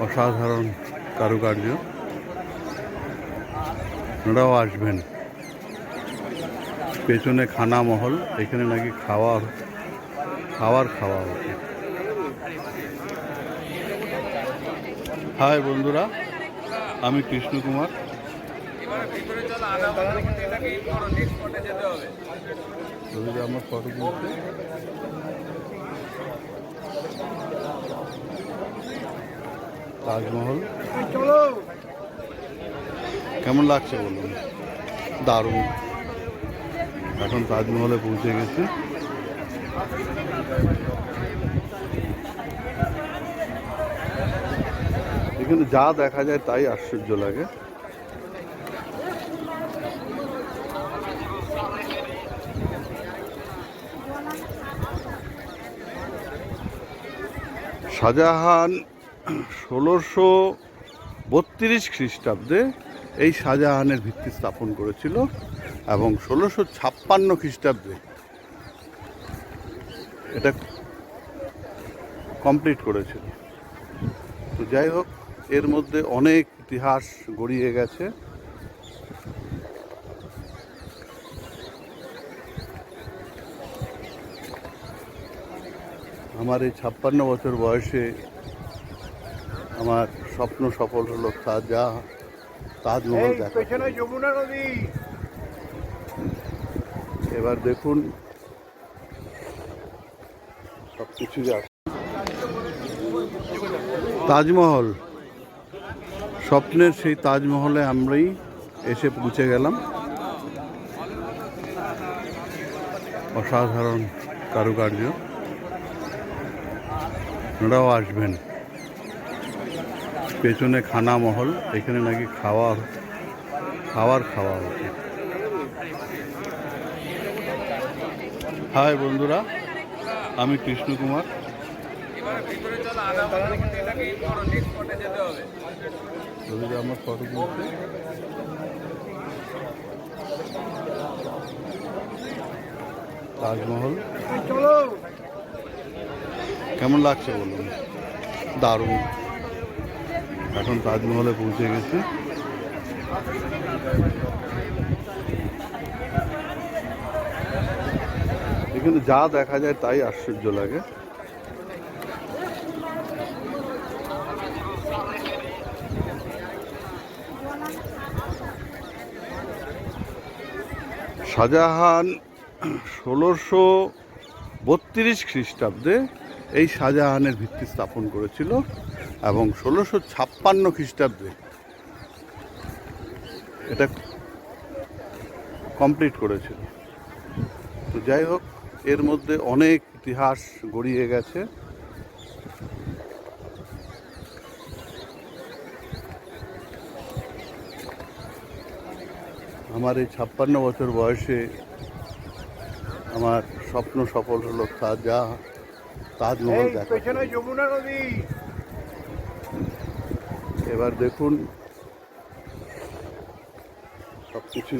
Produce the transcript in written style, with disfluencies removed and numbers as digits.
অসাধারণ কারুকার্য। আপনারাও আসবেন। পেছনে খানা মহল, এখানে নাকি খাওয়া হচ্ছে। হাই বন্ধুরা, আমি কৃষ্ণ কুমার। আমার ফটো তুলতে তাজমহল কেমন লাগছে বলুন? দারুণ। এখন তাজমহলে পৌঁছে গেছি। এখানে যা দেখা যায় তাই আশ্চর্য লাগে। শাহজাহান 1632 খ্রিস্টাব্দে এই শাহজাহানের ভিত্তি স্থাপন করেছিল এবং 1656 খ্রিস্টাব্দে এটা কমপ্লিট করেছিল। তো যাই হোক, এর মধ্যে অনেক ইতিহাস গড়িয়ে গেছে। আমার এই 56 বছর বয়সে আমার স্বপ্ন সফল হলো তাজমহল দেখা। এবার দেখুন সবকিছু তাজমহল, স্বপ্নের সেই তাজমহলে আমরাই এসে পৌঁছে গেলাম। অসাধারণ কারুকার্য। আপনারাও আসবেন। পেছনে খানা মহল, এখানে নাকি খাওয়া হচ্ছে। হাই বন্ধুরা, আমি কৃষ্ণ কুমার। আমার ফটো তুলতে তাজমহল কেমন লাগছে বলুন? দারুণ। এখন তাজমহলে পৌঁছে গেছি। এখানে যা দেখা যায় তাই আশ্চর্য লাগে। শাহজাহান 1632 খ্রিস্টাব্দে এই শাহজাহানের ভিত্তি স্থাপন করেছিল এবং 1656 খ্রিস্টাব্দে এটা কমপ্লিট করেছিল। তো যাই হোক, এর মধ্যে অনেক ইতিহাস গড়িয়ে গেছে। আমার এই 56 বছর বয়সে আমার স্বপ্ন সফল হলো তাজমহল দেখা। এবার দেখুন সবকিছু